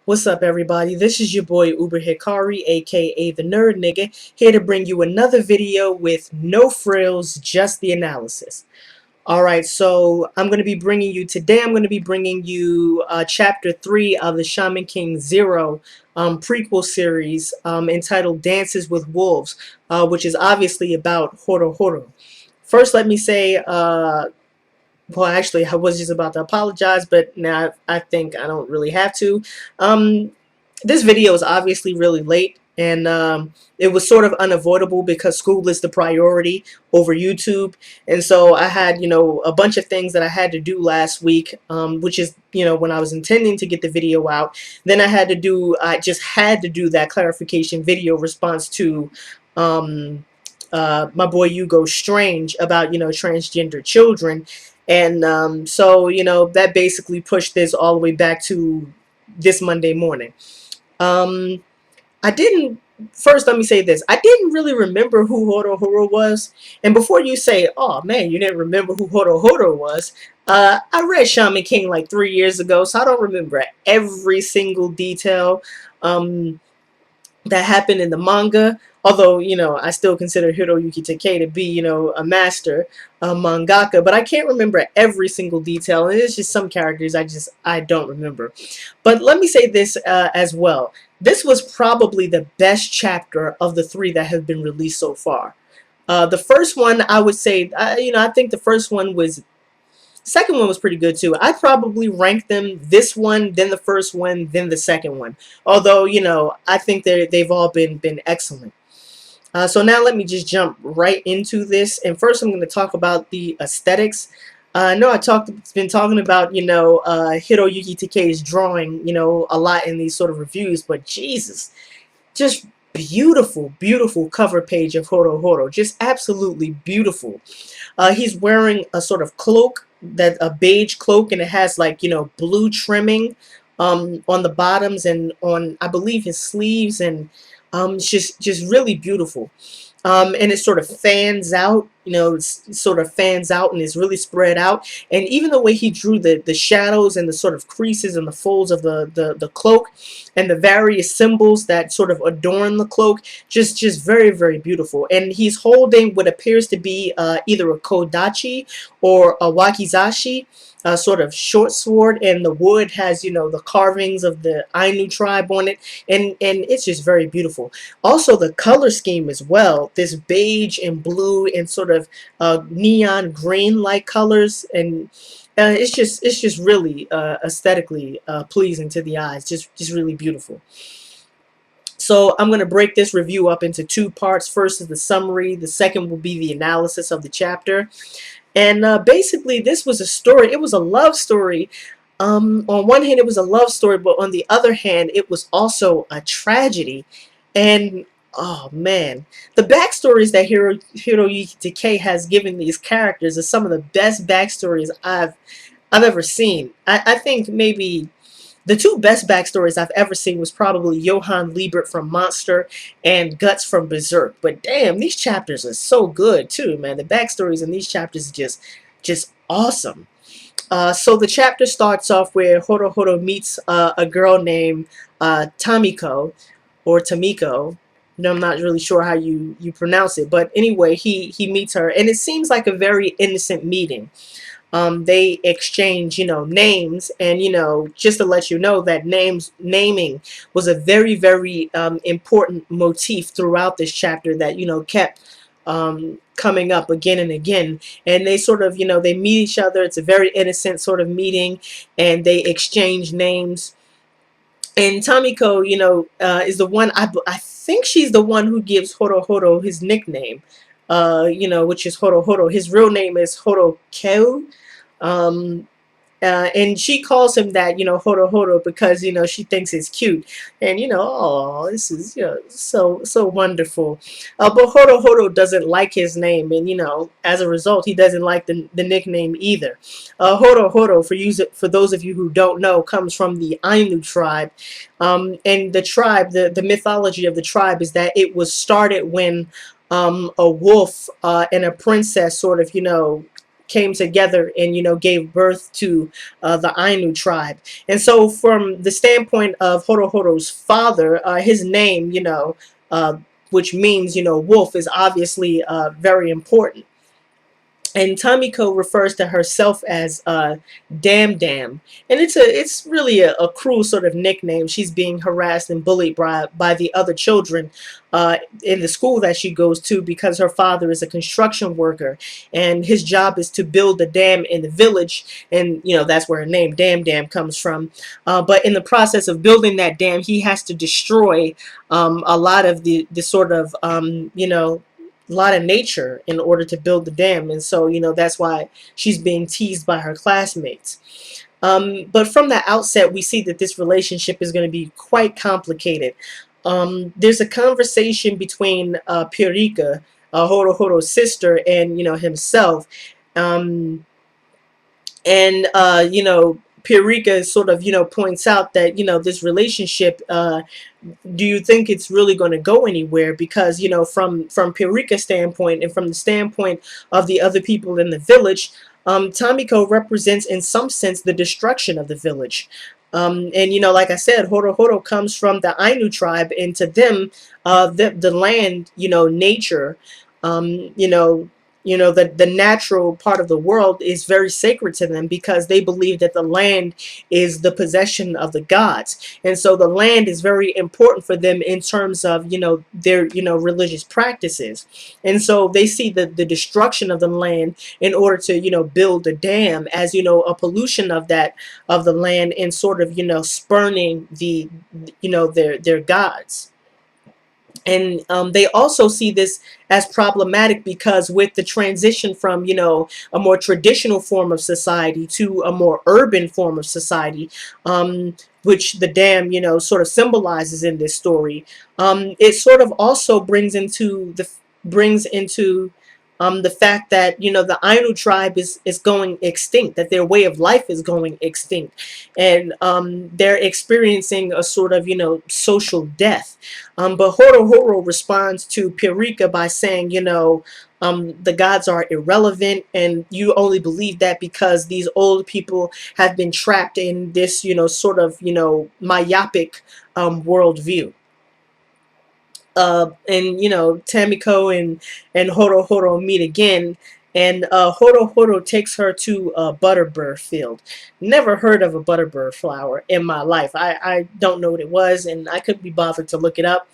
What's up, everybody? This is your boy Uber Hikari, aka the Nerd Nigga, here to bring you another video with no frills, just the analysis. Alright, so I'm going to be bringing you today, I'm going to be bringing you Chapter 3 of the Shaman King Zero prequel series entitled Dances with Wolves, which is obviously about Horo Horo. First, let me say, well, actually, I was just about to apologize, but now I think I don't really have to. Um, this video is obviously really late, and it was sort of unavoidable because school is the priority over YouTube. And so I had, a bunch of things that I had to do last week, which is, when I was intending to get the video out. Then I just had to do that clarification video response to my boy Hugo Strange about, transgender children. And so, that basically pushed this all the way back to this Monday morning. Um, I didn't. First, let me say this. I didn't really remember who Horo Horo was. And before you say, oh man, you didn't remember who Horo Horo was, I read Shaman King like 3 years ago, so I don't remember every single detail. That happened in the manga. Although, I still consider Hiroyuki Takei to be, a master mangaka, but I can't remember every single detail, and it's just some characters I don't remember. But let me say this as well. This was probably the best chapter of the three that have been released so far. The first one, I would say, I think the first one was second one was pretty good too. I'd probably rank them this one, then the first one, then the second one. Although, I think they've all been excellent. So now let me just jump right into this. And first I'm going to talk about the aesthetics. I know been talking about, Hiroyuki Takei's drawing, a lot in these sort of reviews, but Jesus, just beautiful, beautiful cover page of Horo Horo. Just absolutely beautiful. He's wearing a sort of cloak, that a beige cloak, and it has like, blue trimming on the bottoms and on, I believe, his sleeves, and it's just really beautiful. And it sort of fans out, it sort of fans out and is really spread out. And even the way he drew the shadows and the sort of creases and the folds of the cloak and the various symbols that sort of adorn the cloak, just very, very beautiful. And he's holding what appears to be either a kodachi or a wakizashi, a sort of short sword, and the wood has, the carvings of the Ainu tribe on it, and it's just very beautiful. Also, the color scheme as well, this beige and blue and sort of neon green like colors, and it's just really aesthetically pleasing to the eyes, just really beautiful. So I'm going to break this review up into two parts. First is the summary, the second will be the analysis of the chapter. And basically, this was a story. It was a love story. On one hand, it was a love story, but on the other hand, it was also a tragedy. And oh man, the backstories that Hiroyuki Takei has given these characters are some of the best backstories I've ever seen. I think maybe the two best backstories I've ever seen was probably Johann Liebert from Monster and Guts from Berserk. But damn, these chapters are so good too, man. The backstories in these chapters are just awesome. So the chapter starts off where Horo Horo meets a girl named Tamiko, or Tamiko. No, I'm not really sure how you pronounce it, but anyway, he meets her, and it seems like a very innocent meeting. They exchange, names, and just to let you know that naming was a very, very important motif throughout this chapter that kept coming up again and again. And they sort of, they meet each other. It's a very innocent sort of meeting, and they exchange names. And Tamiko, is the one, I think she's the one who gives Horo Horo his nickname, which is Horo Horo. His real name is Horokeu. Um, and she calls him that, Horo Horo, because, she thinks it's cute. And, oh, this is, so wonderful. But Horo Horo doesn't like his name. And, as a result, he doesn't like the nickname either. Horo Horo, for those of you who don't know, comes from the Ainu tribe. And the tribe, the mythology of the tribe is that it was started when a wolf and a princess sort of, came together and, gave birth to the Ainu tribe. And so from the standpoint of Horohoro's father, his name, uh, which means, wolf, is obviously very important. And Tamiko refers to herself as Dam Dam, and it's really a cruel sort of nickname. She's being harassed and bullied by the other children in the school that she goes to, because her father is a construction worker, and his job is to build a dam in the village, and that's where her name Dam Dam comes from. But in the process of building that dam, he has to destroy a lot of the sort of lot of nature in order to build the dam. And so, that's why she's being teased by her classmates. But from the outset, we see that this relationship is going to be quite complicated. There's a conversation between Purika, Horohoro's sister, and, himself. Um, and, Purika sort of, points out that, this relationship, do you think it's really going to go anywhere? Because, from Purika's standpoint and from the standpoint of the other people in the village, Tamiko represents in some sense the destruction of the village. And, like I said, Horo comes from the Ainu tribe, and to them, the land, nature, um, you know the natural part of the world is very sacred to them, because they believe that the land is the possession of the gods. And so the land is very important for them in terms of, their, religious practices. And so they see the destruction of the land in order to, build a dam as, a pollution of the land, and sort of, spurning their gods. And they also see this as problematic, because with the transition from, a more traditional form of society to a more urban form of society, which the dam, sort of symbolizes in this story, it sort of also brings into the fact that, the Ainu tribe is going extinct, that their way of life is going extinct, and they're experiencing a sort of, social death. But Horo responds to Purika by saying, the gods are irrelevant, and you only believe that because these old people have been trapped in this, sort of, myopic worldview. And Tamiko and Horo meet again, and Horo takes her to a butterbur field. Never heard of a butterbur flower in my life. I don't know what it was, and I couldn't be bothered to look it up.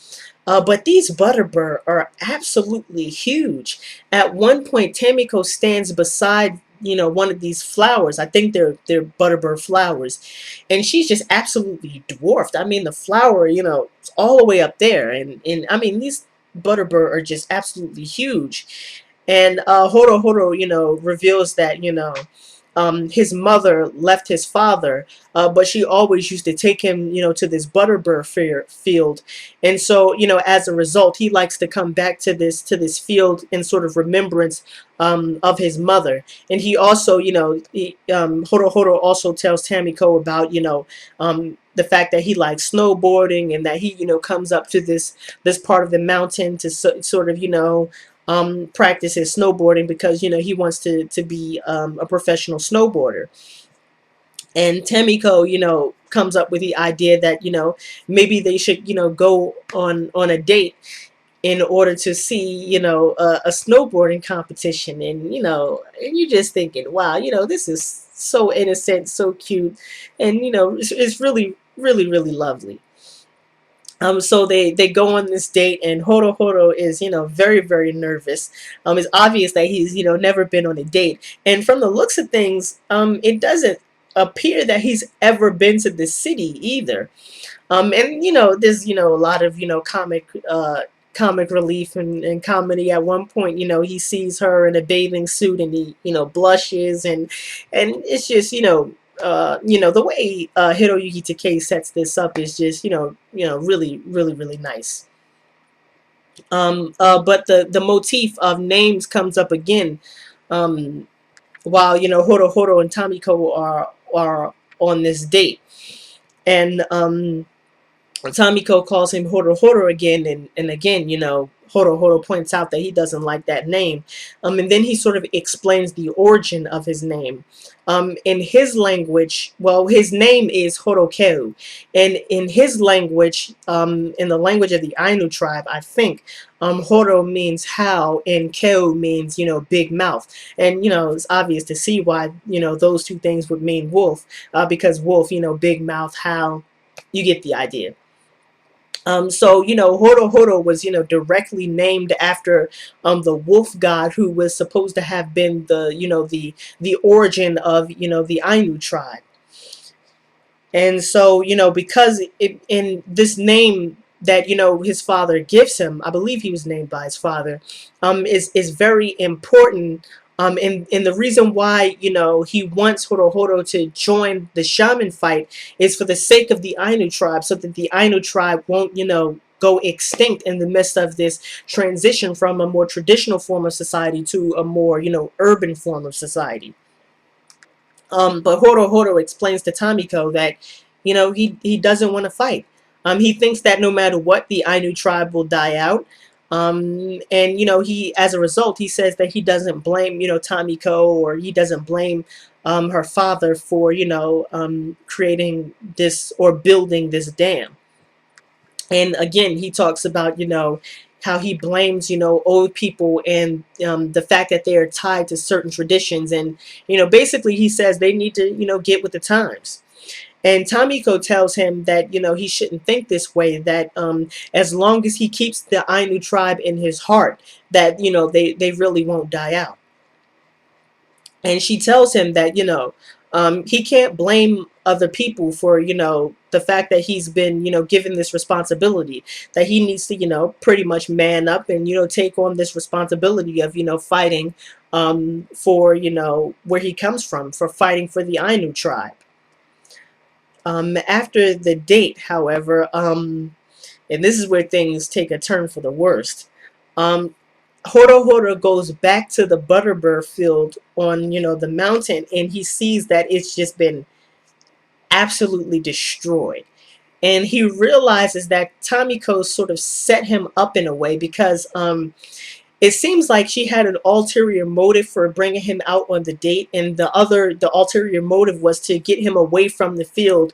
But these butterbur are absolutely huge. At one point, Tamiko stands beside, one of these flowers. I think they're butterbur flowers, and she's just absolutely dwarfed. I mean, the flower, it's all the way up there, and I mean, these butterbur are just absolutely huge. And Horo, reveals that, his mother left his father, but she always used to take him, to this butterbur field. And so, as a result, he likes to come back to this field in sort of remembrance of his mother. And he also, Horo also tells Tamiko about, the fact that he likes snowboarding, and that he, comes up to this part of the mountain to sort of, practice his snowboarding, because, he wants to be a professional snowboarder. And Tamiko, comes up with the idea that, maybe they should, go on a date in order to see, a snowboarding competition. And, and you're just thinking, wow, this is so innocent, so cute, and, it's really, really, really lovely. So they go on this date, and Horo is, very, very nervous. It's obvious that he's, never been on a date, and from the looks of things, it doesn't appear that he's ever been to the city either. And there's, a lot of, comic relief and comedy. At one point, he sees her in a bathing suit, and he, blushes, and it's just, the way Hiroyuki Takei sets this up is just, really, really, really nice. But the motif of names comes up again, um, while, Horo and Tamiko are on this date. And Tamiko calls him Horo again, and again, Horo points out that he doesn't like that name. And then he sort of explains the origin of his name. In his language, well, his name is Horokeu. And in his language, in the language of the Ainu tribe, I think, Horo means how and Keu means, big mouth. And, it's obvious to see why, those two things would mean wolf, because wolf, big mouth, how, you get the idea. So Horo Horo was directly named after the wolf god who was supposed to have been the origin of the Ainu tribe. And so, because in this name that, his father gives him, I believe he was named by his father, is very important. And the reason why, he wants Horohoro to join the shaman fight is for the sake of the Ainu tribe, so that the Ainu tribe won't, go extinct in the midst of this transition from a more traditional form of society to a more, urban form of society. But Horo Horo explains to Tamiko that, he doesn't want to fight. He thinks that no matter what, the Ainu tribe will die out. And he, as a result, he says that he doesn't blame, Tamiko, or he doesn't blame her father for, creating this or building this dam. And again, he talks about, how he blames, old people and the fact that they are tied to certain traditions. And, basically he says they need to, get with the times. And Tamiko tells him that, he shouldn't think this way, that as long as he keeps the Ainu tribe in his heart, that, they really won't die out. And she tells him that he can't blame other people for the fact that he's been given this responsibility, that he needs to pretty much man up and take on this responsibility of fighting for where he comes from, for fighting for the Ainu tribe. After the date, however, and this is where things take a turn for the worst. Horo Horo goes back to the butterbur field on, the mountain, and he sees that it's just been absolutely destroyed. And he realizes that Tamiko sort of set him up in a way, because it seems like she had an ulterior motive for bringing him out on the date, and the ulterior motive was to get him away from the field,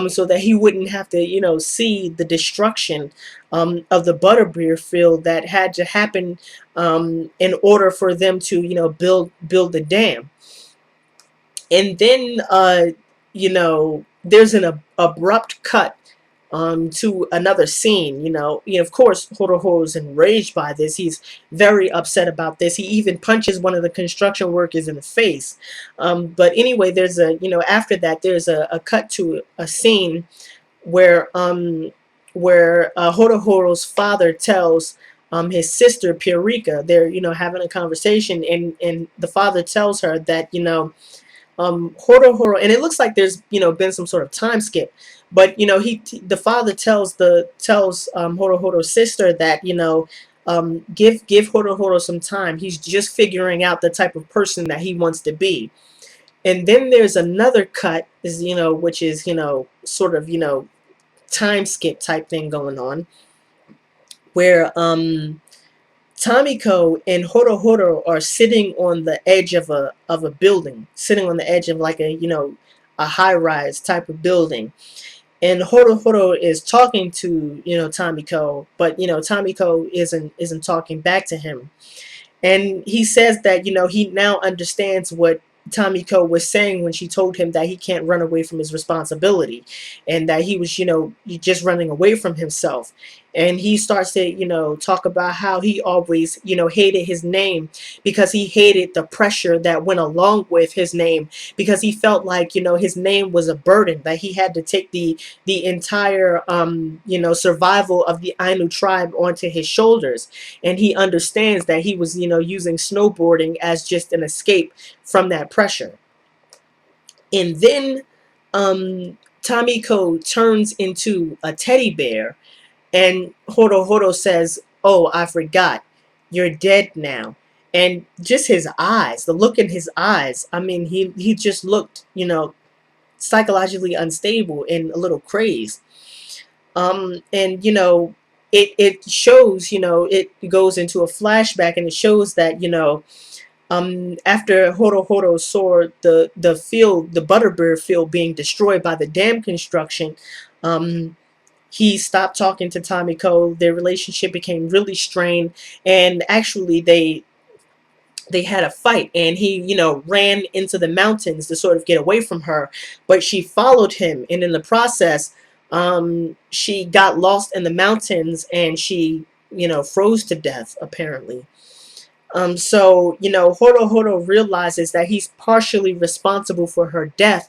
so that he wouldn't have to see the destruction of the butterbeer field that had to happen in order for them to build the dam. And then there's an abrupt cut to another scene. Of course, Horoho is enraged by this. He's very upset about this. He even punches one of the construction workers in the face. But anyway, there's after that, there's a cut to a scene where Horohoro's father tells his sister Purika, they're having a conversation, and the father tells her that Horo Horo, and it looks like there's been some sort of time skip, but the father tells Horo Horo's sister that give Horo Horo some time. He's just figuring out the type of person that he wants to be. And then there's another cut, is which is sort of time skip type thing going on, where Tamiko and Horo Horo are sitting on the edge of a building, sitting on the edge of like a high rise type of building, and Horo Horo is talking to Tamiko, but Tamiko isn't talking back to him. And he says that, he now understands what Tamiko was saying when she told him that he can't run away from his responsibility, and that he was, just running away from himself. And he starts to, talk about how he always, hated his name, because he hated the pressure that went along with his name, because he felt like, his name was a burden, that he had to take the entire, survival of the Ainu tribe onto his shoulders. And he understands that he was, using snowboarding as just an escape from that pressure. And then Tamiko turns into a teddy bear, and Horo Horo says, "Oh, I forgot. You're dead now." And just his eyes, the look in his eyes, I mean, he just looked, psychologically unstable and a little crazed. And it shows, it goes into a flashback, and it shows that, after Horo Horo saw the field, the Butterbeer field being destroyed by the dam construction, um, he stopped talking to Tamiko. Their relationship became really strained, and actually they had a fight, and he, ran into the mountains to sort of get away from her, but she followed him, and in the process, she got lost in the mountains, and she, froze to death apparently. So, Horo Horo realizes that he's partially responsible for her death,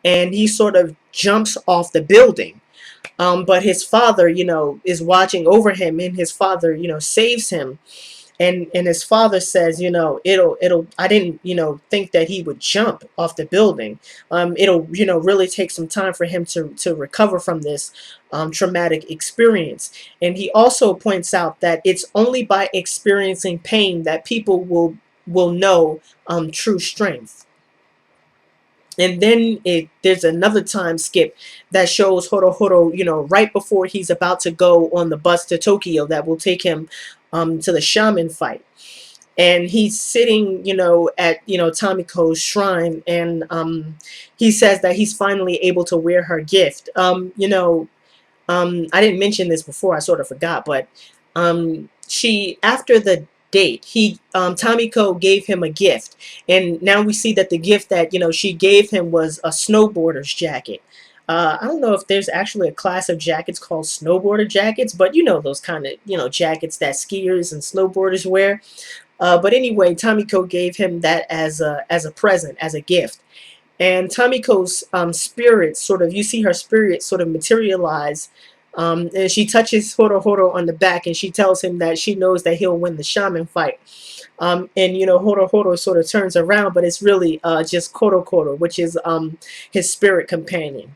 and he sort of jumps off the building. But his father, is watching over him, and his father, saves him. And his father says, it'll I didn't, think that he would jump off the building. It'll, really take some time for him to recover from this traumatic experience. And he also points out that it's only by experiencing pain that people will know true strength. And then there's another time skip that shows Horo Horo, right before he's about to go on the bus to Tokyo that will take him to the shaman fight. And he's sitting, at, Tamiko's shrine, and he says that he's finally able to wear her gift. I didn't mention this before, I sort of forgot, but she, after the date, Tamiko gave him a gift, and now we see that the gift that, she gave him was a snowboarder's jacket. I don't know if there's actually a class of jackets called snowboarder jackets, but those kind of, jackets that skiers and snowboarders wear. But anyway, Tamiko gave him that as a present, as a gift. And Tamiko's spirit sort of, you see her spirit sort of materialize, and she touches Horo Horo on the back, and she tells him that she knows that he'll win the shaman fight. And Horo Horo sort of turns around, but it's really just Koro Koro, which is his spirit companion.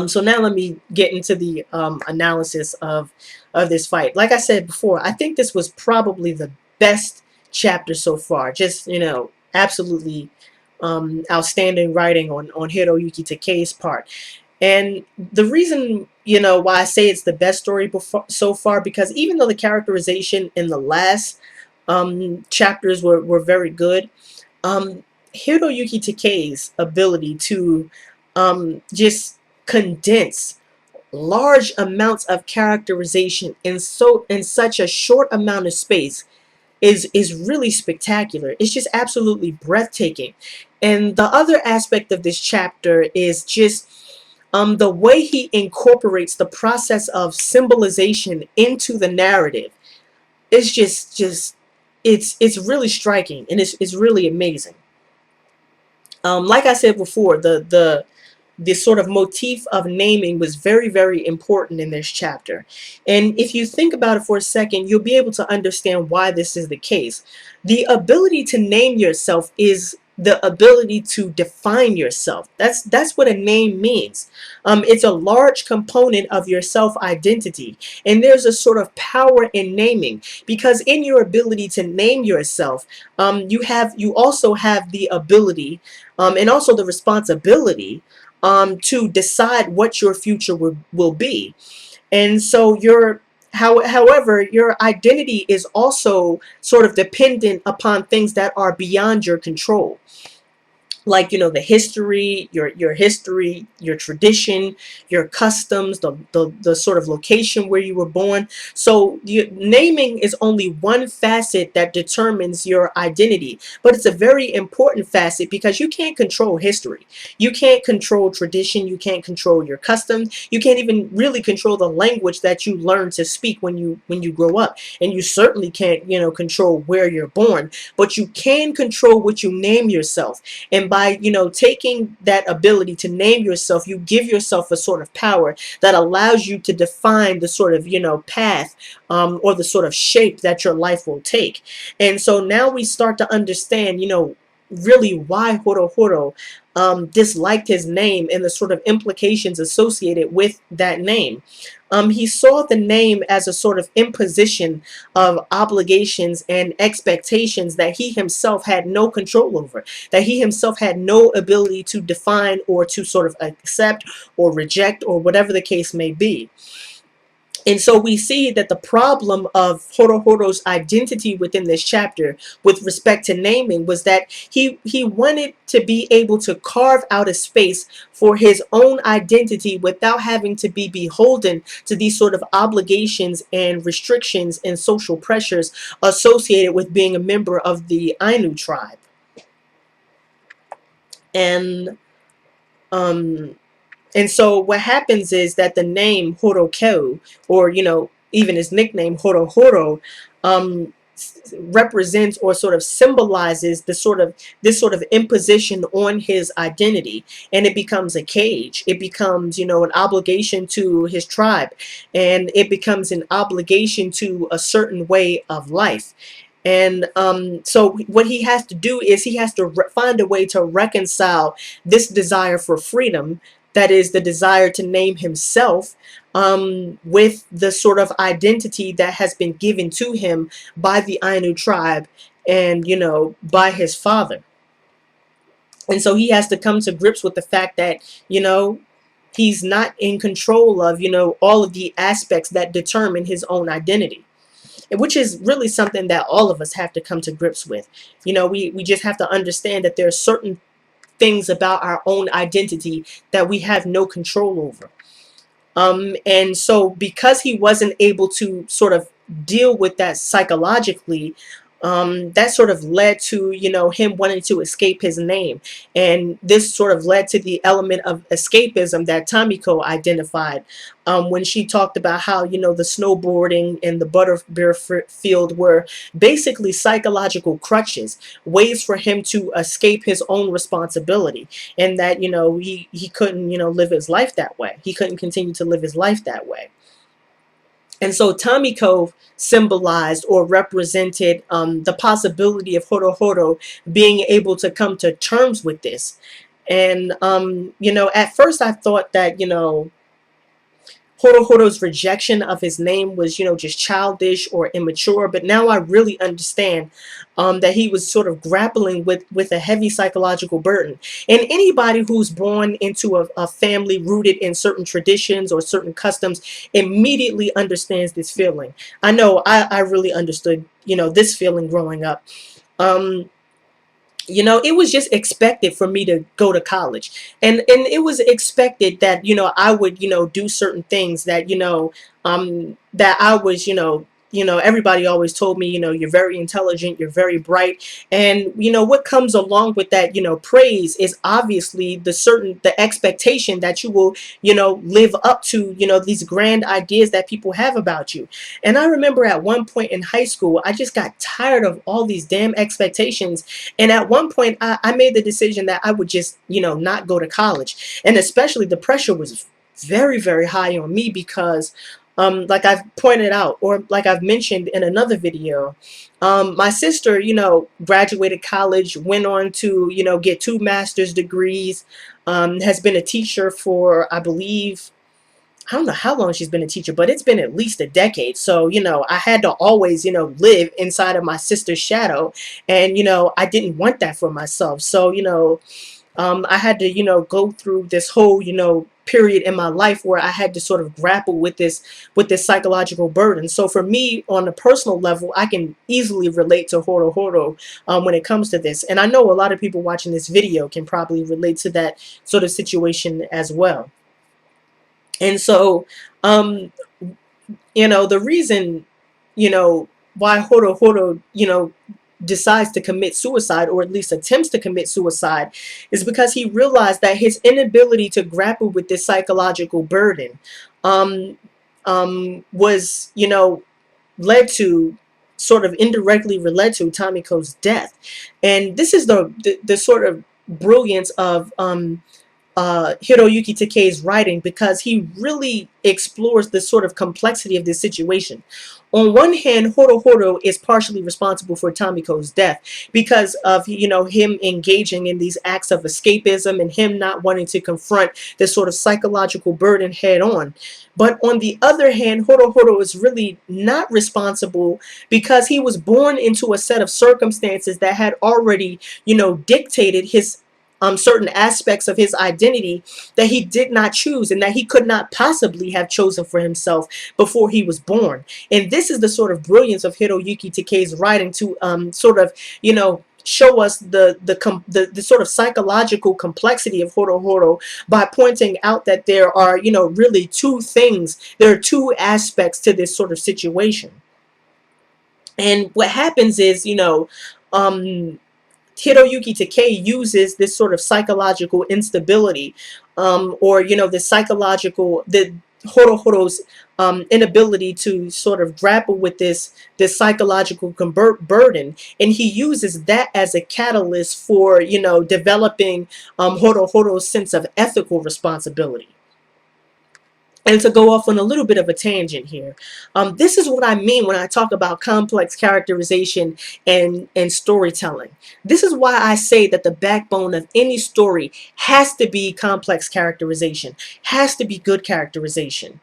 So now let me get into the analysis of this fight. Like I said before, I think this was probably the best chapter so far. Just, absolutely outstanding writing on Hiroyuki Takei's part. And the reason, why I say it's the best story so far, because even though the characterization in the last chapters were very good, um, Hiroyuki Takei's ability to just condense large amounts of characterization in such a short amount of space is really spectacular. It's just absolutely breathtaking. And the other aspect of this chapter is just the way he incorporates the process of symbolization into the narrative. It's just it's really striking, and it's really amazing. Like I said before, the sort of motif of naming was very, very important in this chapter. And if you think about it for a second, you'll be able to understand why this is the case. The ability to name yourself is the ability to define yourself. That's what a name means. It's a large component of your self-identity. And there's a sort of power in naming, because in your ability to name yourself, you also have the ability and also the responsibility to decide what your future will be. And so however, your identity is also sort of dependent upon things that are beyond your control, like the history, your tradition, your customs, the sort of location where you were born. So naming is only one facet that determines your identity, but it's a very important facet, because you can't control history, you can't control tradition, you can't control your customs, you can't even really control the language that you learn to speak when you grow up, and you certainly can't control where you're born, but you can control what you name yourself. And by, taking that ability to name yourself, you give yourself a sort of power that allows you to define the sort of, path or the sort of shape that your life will take. And so now we start to understand, really why Horo Horo disliked his name and the sort of implications associated with that name. He saw the name as a sort of imposition of obligations and expectations that he himself had no control over, that he himself had no ability to define or to sort of accept or reject, or whatever the case may be. And so we see that the problem of Horohoro's identity within this chapter with respect to naming was that he wanted to be able to carve out a space for his own identity without having to be beholden to these sort of obligations and restrictions and social pressures associated with being a member of the Ainu tribe. And um And so what happens is that the name Horokeu, or even his nickname Horohoro, represents or sort of symbolizes this sort of imposition on his identity, and it becomes a cage. It becomes an obligation to his tribe, and it becomes an obligation to a certain way of life. And so what he has to do is he has to find a way to reconcile this desire for freedom, that is the desire to name himself, with the sort of identity that has been given to him by the Ainu tribe and, by his father. And so he has to come to grips with the fact that, he's not in control of, all of the aspects that determine his own identity, which is really something that all of us have to come to grips with. We just have to understand that there are certain things about our own identity that we have no control over. And so because he wasn't able to sort of deal with that psychologically, that sort of led to, him wanting to escape his name. And this sort of led to the element of escapism that Tamiko identified, when she talked about how, the snowboarding and the butterbeer field were basically psychological crutches, ways for him to escape his own responsibility, and that he couldn't live his life that way. He couldn't continue to live his life that way. And so Tamiko symbolized or represented, the possibility of Horohoro being able to come to terms with this. And at first I thought that Horohoro's rejection of his name was, just childish or immature. But now I really understand, that he was sort of grappling with a heavy psychological burden. And anybody who's born into a family rooted in certain traditions or certain customs immediately understands this feeling. I know I really understood, this feeling growing up. Um, it was just expected for me to go to college, and it was expected that I would do certain things that that I was everybody always told me, you're very intelligent, you're very bright. And what comes along with that praise is obviously the expectation that you will live up to these grand ideas that people have about you. And I remember at one point in high school, I just got tired of all these damn expectations, and at one point, I made the decision that I would just, not go to college. And especially the pressure was very, very high on me because, like I've pointed out, or like I've mentioned in another video, my sister, graduated college, went on to, get 2 master's degrees, has been a teacher for, I believe, I don't know how long she's been a teacher, but it's been at least a decade. So, I had to always, live inside of my sister's shadow. And, I didn't want that for myself. So, I had to, go through this whole, period in my life where I had to sort of grapple with this psychological burden. So for me, on a personal level, I can easily relate to Horo, when it comes to this. And I know a lot of people watching this video can probably relate to that sort of situation as well. And so, um, the reason, why Horo, decides to commit suicide, or at least attempts to commit suicide, is because he realized that his inability to grapple with this psychological burden, um, was, led to, sort of indirectly led to Tamiko's death. And this is the sort of brilliance of, Hiroyuki Takei's writing, because he really explores the sort of complexity of this situation. On one hand, Horo is partially responsible for Tamiko's death because of him engaging in these acts of escapism and him not wanting to confront this sort of psychological burden head on. But on the other hand, Horo is really not responsible because he was born into a set of circumstances that had already dictated his certain aspects of his identity that he did not choose and that he could not possibly have chosen for himself before he was born. And this is the sort of brilliance of Hiroyuki Takei's writing to sort of, show us the sort of psychological complexity of horo horo by pointing out that there are, really two things. There are two aspects to this sort of situation. And what happens is, um, Hiroyuki Takei uses this sort of psychological instability, or the psychological the Horohoro's inability to sort of grapple with this psychological burden, and he uses that as a catalyst for developing Horohoro's sense of ethical responsibility. And to go off on a little bit of a tangent here, this is what I mean when I talk about complex characterization and storytelling. This is why I say that the backbone of any story has to be complex characterization, has to be good characterization.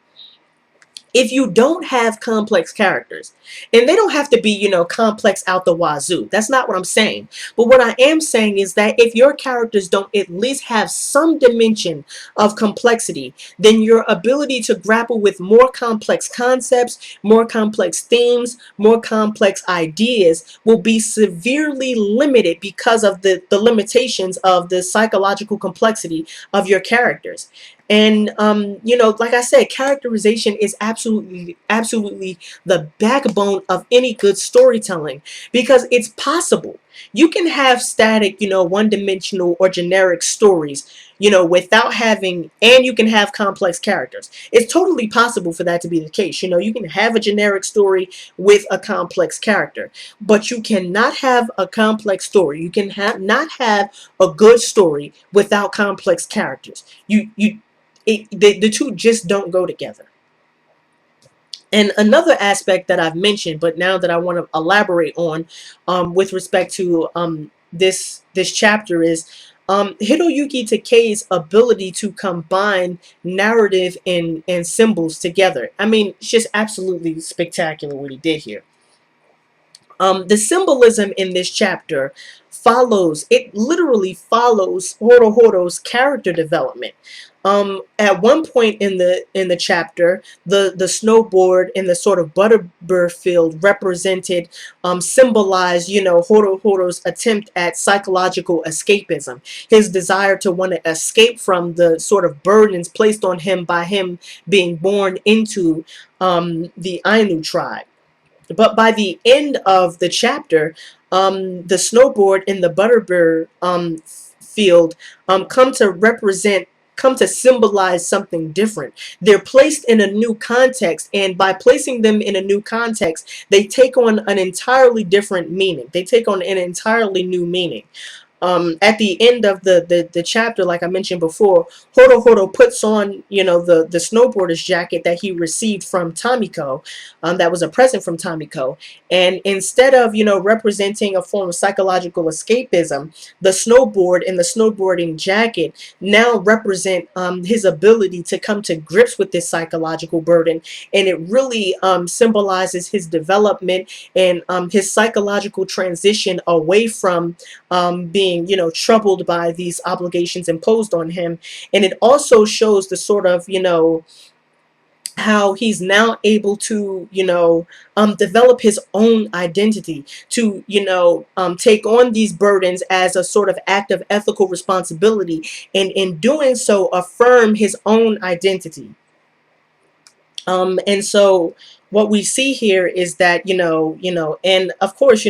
If you don't have complex characters, and they don't have to be, complex out the wazoo. That's not what I'm saying. But what I am saying is that if your characters don't at least have some dimension of complexity, then your ability to grapple with more complex concepts, more complex themes, more complex ideas will be severely limited because of the limitations of the psychological complexity of your characters. And like I said, characterization is absolutely the backbone of any good storytelling, because it's possible. You can have static, one-dimensional or generic stories, without having, and you can have complex characters. It's totally possible for that to be the case. You can have a generic story with a complex character, but you cannot have a complex story. You can not have a good story without complex characters. The two just don't go together. And another aspect that I've mentioned, but now that I want to elaborate on, with respect to this chapter, is Hiroyuki Takei's ability to combine narrative and symbols together. I mean, it's just absolutely spectacular what he did here. The symbolism in this chapter it literally follows Horohoro's character development. At one point in the chapter, the snowboard in the sort of butterbur field represented, symbolized, Horohoro's attempt at psychological escapism, his desire to want to escape from the sort of burdens placed on him by him being born into the Ainu tribe. But by the end of the chapter, the snowboard in the butterbur field come to symbolize something different. They're placed in a new context, and by placing them in a new context, they take on an entirely different meaning. They take on an entirely new meaning. At the end of the chapter, like I mentioned before, Horo puts on, the snowboarder's jacket that he received from Tamiko, that was a present from Tamiko. And instead of, representing a form of psychological escapism, the snowboard and the snowboarding jacket now represent his ability to come to grips with this psychological burden. And it really symbolizes his development and his psychological transition away from being, troubled by these obligations imposed on him. And it also shows the sort of, how he's now able to, develop his own identity, to, take on these burdens as a sort of act of ethical responsibility, and in doing so, affirm his own identity. And so what we see here is that, and of course,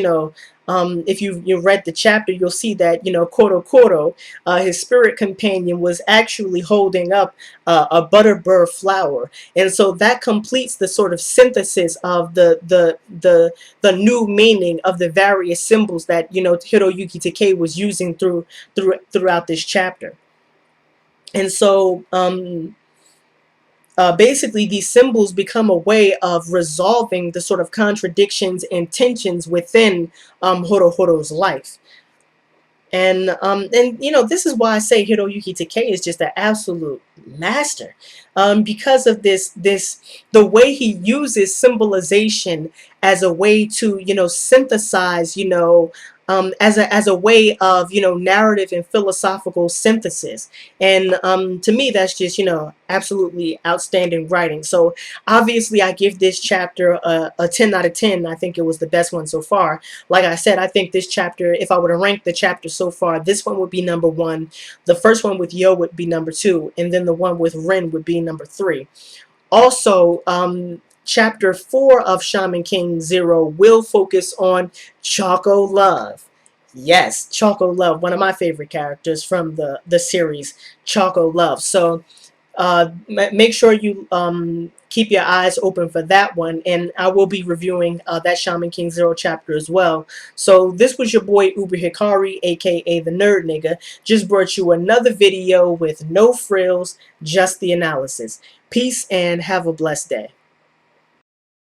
if you read the chapter, you'll see that, Koro Koro, his spirit companion, was actually holding up a butterbur flower. And so that completes the sort of synthesis of the new meaning of the various symbols that, Hiroyuki Takei was using throughout this chapter. And so, basically, these symbols become a way of resolving the sort of contradictions and tensions within Horohoro's life. And this is why I say Hiroyuki Takei is just an absolute master, because of the way he uses symbolization as a way to synthesize as a way of, you know, narrative and philosophical synthesis. And to me, that's just, you know, absolutely outstanding writing. So obviously I give this chapter a 10 out of 10. I think it was the best one so far. Like I said, I think this chapter, if I were to rank the chapters so far, this one would be number one. The first one with Yo would be number two. And then the one with Ren would be number three. Also, chapter 4 of Shaman King Zero will focus on Chocolove. Yes, Chocolove, one of my favorite characters from the series, Chocolove. So make sure you keep your eyes open for that one, and I will be reviewing that Shaman King Zero chapter as well. So this was your boy Uber Hikari, aka the Nerd Nigga. Just brought you another video with no frills, just the analysis. Peace and have a blessed day.